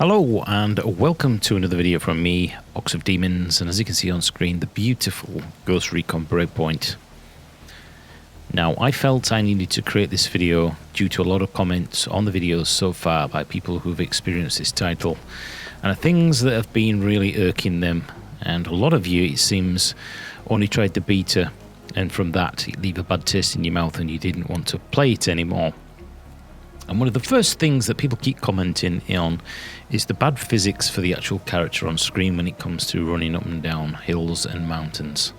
Hello and welcome to another video from me, Ox of Demons, and as you can see on screen, the beautiful Ghost Recon Breakpoint. Now, I felt I needed to create this video due to a lot of comments on the videos so far by people who've experienced this title, and things that have been really irking them, and a lot of you, it seems, only tried the beta, and from that, it leave a bad taste in your mouth and you didn't want to play it anymore. And one of the first things that people keep commenting on is the bad physics for the actual character on screen when it comes to running up and down hills and mountains.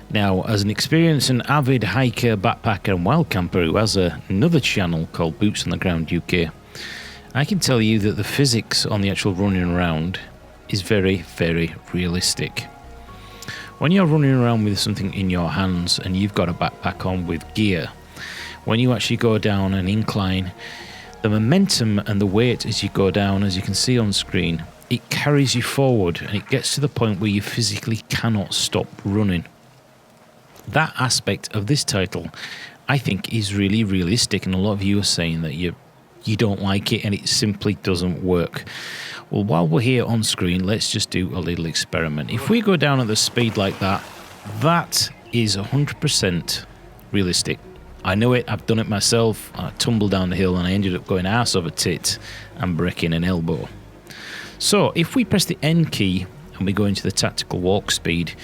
Now, as an experienced and avid hiker, backpacker and wild camper who has another channel called Boots on the Ground UK, I can tell you that the physics on the actual running around is very, very realistic. When you're running around with something in your hands and you've got a backpack on with gear, when you actually go down an incline, the momentum and the weight as you go down, as you can see on screen, it carries you forward and it gets to the point where you physically cannot stop running. That aspect of this title, I think, is really realistic, and a lot of you are saying that you don't like it and it simply doesn't work. Well, while we're here on screen, let's just do a little experiment. If we go down at the speed like that, that is 100% realistic. I know it, I've done it myself. I tumbled down the hill and I ended up going arse over tit and breaking an elbow. So if we press the N key and we go into the tactical walk speed,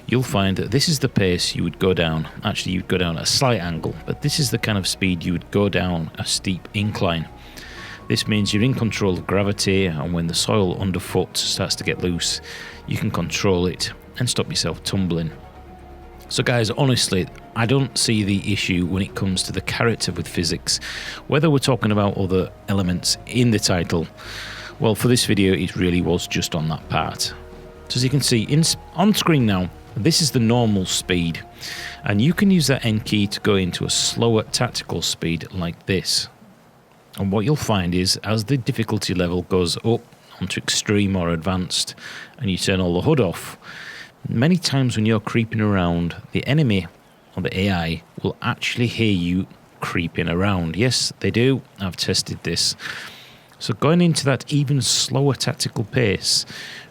you'll find that this is the pace you would go down. Actually, you'd go down at a slight angle, but this is the kind of speed you would go down a steep incline. This means you're in control of gravity, and when the soil underfoot starts to get loose, you can control it and stop yourself tumbling. So guys, honestly, I don't see the issue when it comes to the character with physics. Whether we're talking about other elements in the title, well, for this video, it really was just on that part. So as you can see, on screen now, this is the normal speed, and you can use that N key to go into a slower tactical speed like this. And what you'll find is, as the difficulty level goes up onto extreme or advanced, and you turn all the HUD off, many times when you're creeping around, the enemy or the AI will actually hear you creeping around. Yes, they do. I've tested this. So going into that even slower tactical pace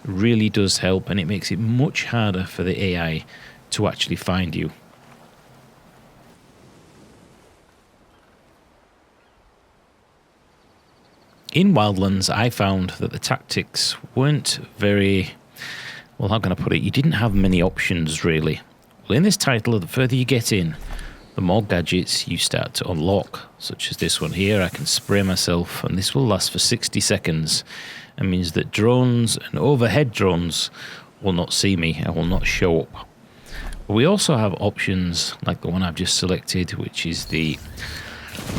really does help, and it makes it much harder for the AI to actually find you. In Wildlands, I found that the tactics weren't very... well, how can I put it? You didn't have many options, really. Well, in this title, the further you get in, the more gadgets you start to unlock, such as this one here. I can spray myself, and this will last for 60 seconds. It means that drones and overhead drones will not see me and will not show up. But we also have options like the one I've just selected, which is the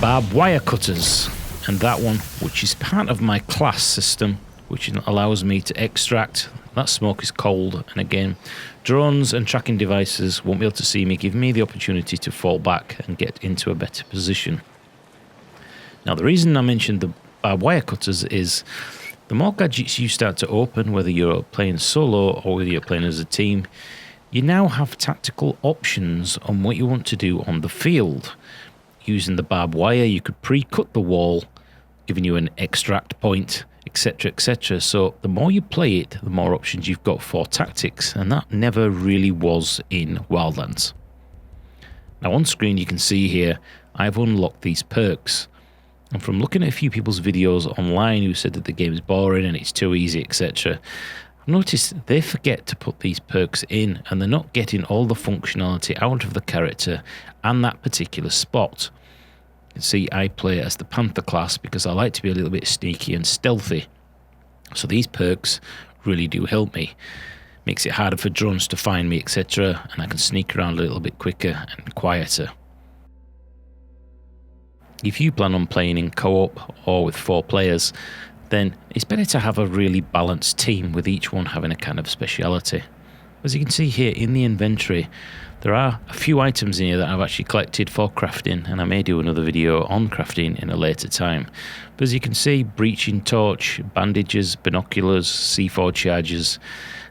barbed wire cutters. And that one, which is part of my class system, which allows me to extract. That smoke is cold, and again, drones and tracking devices won't be able to see me, give me the opportunity to fall back and get into a better position. Now, the reason I mentioned the barbed wire cutters is the more gadgets you start to open, whether you're playing solo or whether you're playing as a team, you now have tactical options on what you want to do on the field. Using the barbed wire, you could pre-cut the wall, giving you an extract point, etc, etc. So the more you play it, the more options you've got for tactics, and that never really was in Wildlands. Now on screen you can see here I've unlocked these perks, and from looking at a few people's videos online who said that the game is boring and it's too easy, etc, I've noticed they forget to put these perks in, and they're not getting all the functionality out of the character and that particular spot. You can see I play as the Panther class because I like to be a little bit sneaky and stealthy. So these perks really do help me. Makes it harder for drones to find me, etc. And I can sneak around a little bit quicker and quieter. If you plan on playing in co-op or with 4 players, then it's better to have a really balanced team with each one having a kind of speciality. As you can see here in the inventory, there are a few items in here that I've actually collected for crafting, and I may do another video on crafting in a later time. But as you can see, breaching torch, bandages, binoculars, C4 chargers,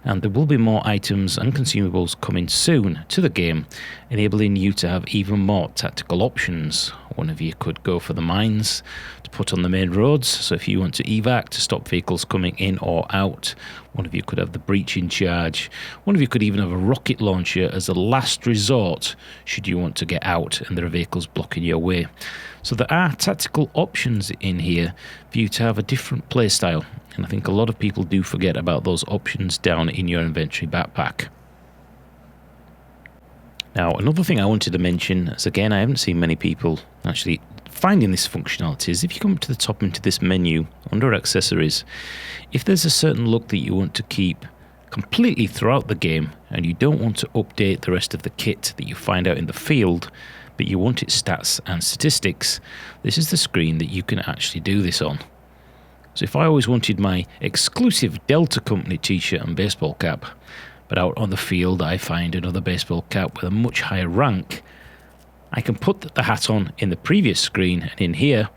and there will be more items and consumables coming soon to the game, enabling you to have even more tactical options. One of you could go for the mines to put on the main roads. So if you want to evac to stop vehicles coming in or out, one of you could have the breach in charge. One of you could even have a rocket launcher as a last resort should you want to get out and there are vehicles blocking your way. So there are tactical options in here for you to have a different playstyle. And I think a lot of people do forget about those options down in your inventory backpack. Now, another thing I wanted to mention is, again, I haven't seen many people actually finding this functionality, is if you come to the top into this menu under accessories, if there's a certain look that you want to keep completely throughout the game and you don't want to update the rest of the kit that you find out in the field, but you want its stats and statistics, this is the screen that you can actually do this on. So if I always wanted my exclusive Delta Company t-shirt and baseball cap, but out on the field I find another baseball cap with a much higher rank, I can put the hat on in the previous screen, and in here,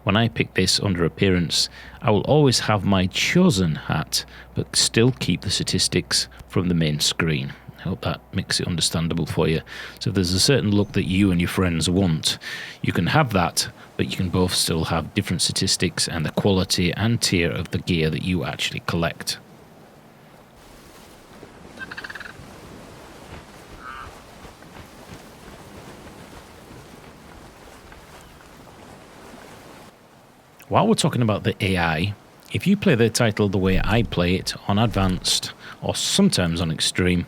when I pick this under appearance, I will always have my chosen hat, but still keep the statistics from the main screen. I hope that makes it understandable for you. So if there's a certain look that you and your friends want, you can have that, but you can both still have different statistics and the quality and tier of the gear that you actually collect. While we're talking about the AI, if you play the title the way I play it, on Advanced or sometimes on Extreme,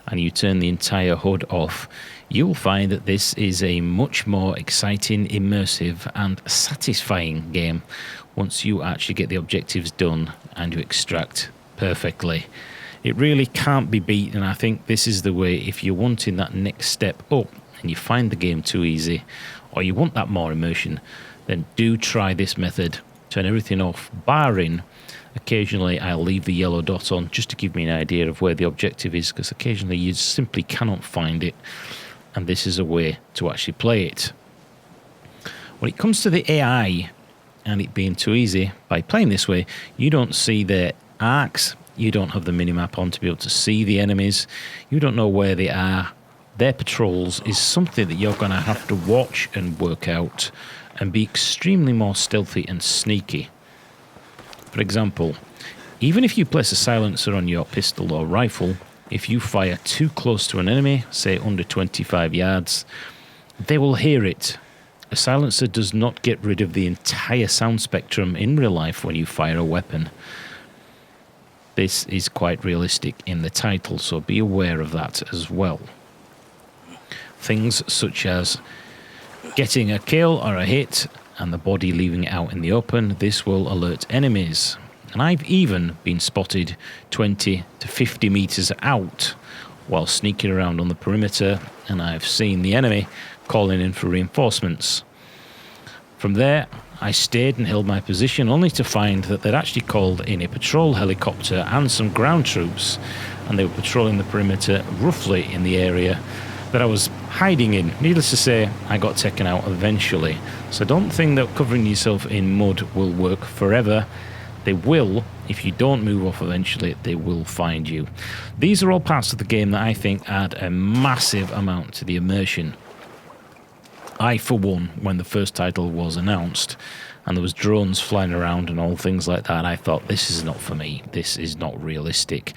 and you turn the entire HUD off, you'll find that this is a much more exciting, immersive and satisfying game once you actually get the objectives done and you extract perfectly. It really can't be beat, and I think this is the way, if you're wanting that next step up and you find the game too easy, or you want that more immersion, then do try this method. Turn everything off, barring occasionally I'll leave the yellow dot on just to give me an idea of where the objective is, because occasionally you simply cannot find it, and this is a way to actually play it. When it comes to the AI and it being too easy, by playing this way, you don't see their arcs, you don't have the minimap on to be able to see the enemies, you don't know where they are. Their patrols is something that you're going to have to watch and work out and be extremely more stealthy and sneaky. For example, even if you place a silencer on your pistol or rifle, if you fire too close to an enemy, say under 25 yards, they will hear it. A silencer does not get rid of the entire sound spectrum in real life when you fire a weapon. This is quite realistic in the title, so be aware of that as well. Things such as getting a kill or a hit and the body leaving it out in the open, this will alert enemies. And I've even been spotted 20 to 50 meters out while sneaking around on the perimeter, and I've seen the enemy calling in for reinforcements. From there, I stayed and held my position, only to find that they'd actually called in a patrol helicopter and some ground troops, and they were patrolling the perimeter roughly in the area that I was hiding in. Needless to say, I got taken out eventually. So don't think that covering yourself in mud will work forever. They will. If you don't move off eventually, they will find you. These are all parts of the game that I think add a massive amount to the immersion. I, for one, when the first title was announced and there was drones flying around and all things like that, I thought, this is not for me. This is not realistic.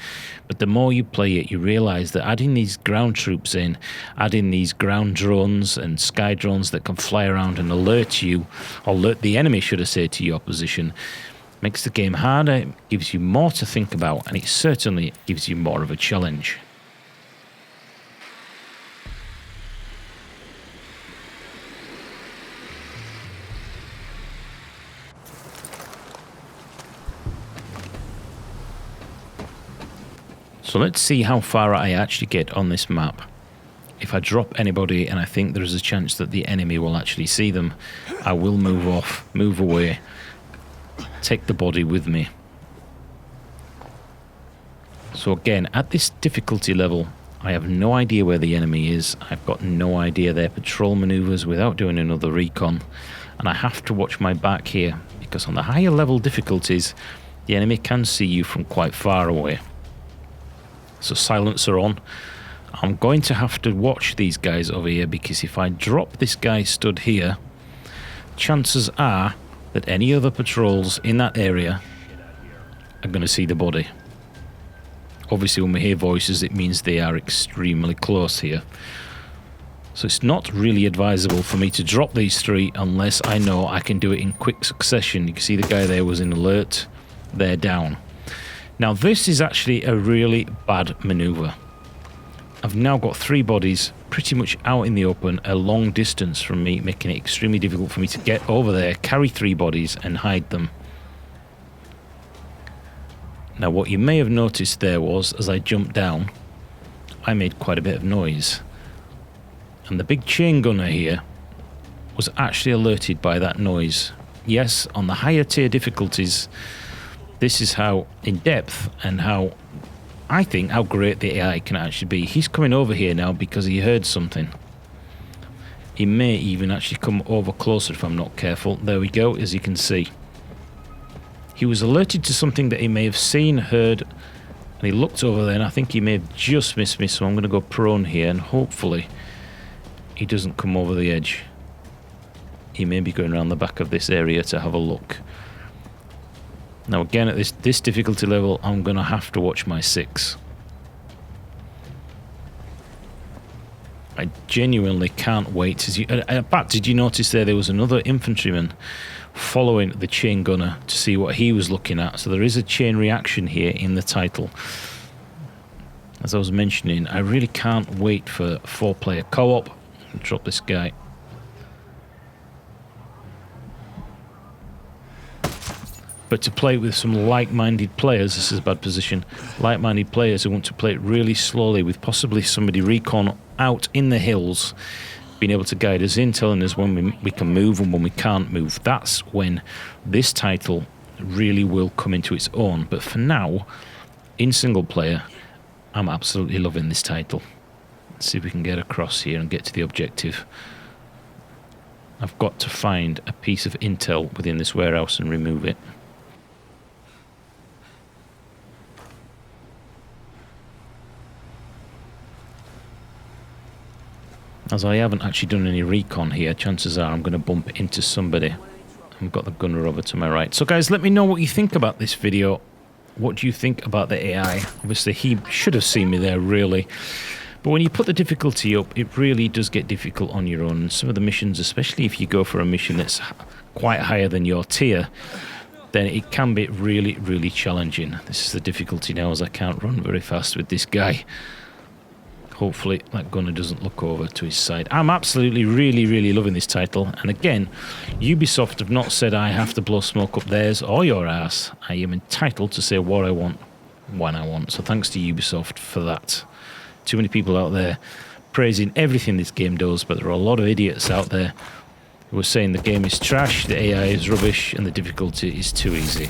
But the more you play it, you realise that adding these ground troops in, adding these ground drones and sky drones that can fly around and alert you, or alert the enemy, should I say, to your position, makes the game harder, it gives you more to think about, and it certainly gives you more of a challenge. So let's see how far I actually get on this map. If I drop anybody and I think there is a chance that the enemy will actually see them, I will move off, move away, take the body with me. So again, at this difficulty level, I have no idea where the enemy is. I've got no idea their patrol maneuvers without doing another recon. And I have to watch my back here, because on the higher level difficulties, the enemy can see you from quite far away. So silencer on. I'm going to have to watch these guys over here, because if I drop this guy stood here chances are that any other patrols in that area are going to see the body. Obviously, when we hear voices, it means they are extremely close here. So it's not really advisable for me to drop these 3 unless I know I can do it in quick succession. You can see the guy there was in alert. They're down. Now, this is actually a really bad maneuver. I've now got 3 bodies pretty much out in the open, a long distance from me, making it extremely difficult for me to get over there, carry 3 bodies and hide them. Now, what you may have noticed there was, as I jumped down, I made quite a bit of noise. And the big chain gunner here was actually alerted by that noise. Yes, on the higher tier difficulties, this is how in depth and how, I think, how great the AI can actually be. He's coming over here now because he heard something. He may even actually come over closer if I'm not careful. There we go, as you can see. He was alerted to something that he may have seen, heard, and he looked over there, and I think he may have just missed me, so I'm going to go prone here, and hopefully he doesn't come over the edge. He may be going around the back of this area to have a look. Now again, at this difficulty level, I'm going to have to watch my 6. I genuinely can't wait. In fact, did you notice there was another infantryman following the chain gunner to see what he was looking at? So there is a chain reaction here in the title. As I was mentioning, I really can't wait for 4-player co-op. Drop this guy. But to play with some like-minded players, this is a bad position, like-minded players who want to play it really slowly with possibly somebody recon out in the hills, being able to guide us in, telling us when we can move and when we can't move. That's when this title really will come into its own. But for now, in single player, I'm absolutely loving this title. Let's see if we can get across here and get to the objective. I've got to find a piece of intel within this warehouse and remove it. As I haven't actually done any recon here, chances are I'm going to bump into somebody. I've got the gunner over to my right. So guys, let me know what you think about this video. What do you think about the AI? Obviously, he should have seen me there, really. But when you put the difficulty up, it really does get difficult on your own. And some of the missions, especially if you go for a mission that's quite higher than your tier, then it can be really, really challenging. This is the difficulty now, as I can't run very fast with this guy. Hopefully that gunner doesn't look over to his side. I'm absolutely really, really loving this title. And again, Ubisoft have not said I have to blow smoke up theirs or your ass. I am entitled to say what I want, when I want. So thanks to Ubisoft for that. Too many people out there praising everything this game does, but there are a lot of idiots out there who are saying the game is trash, the AI is rubbish, and the difficulty is too easy.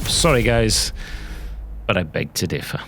Sorry guys, but I beg to differ.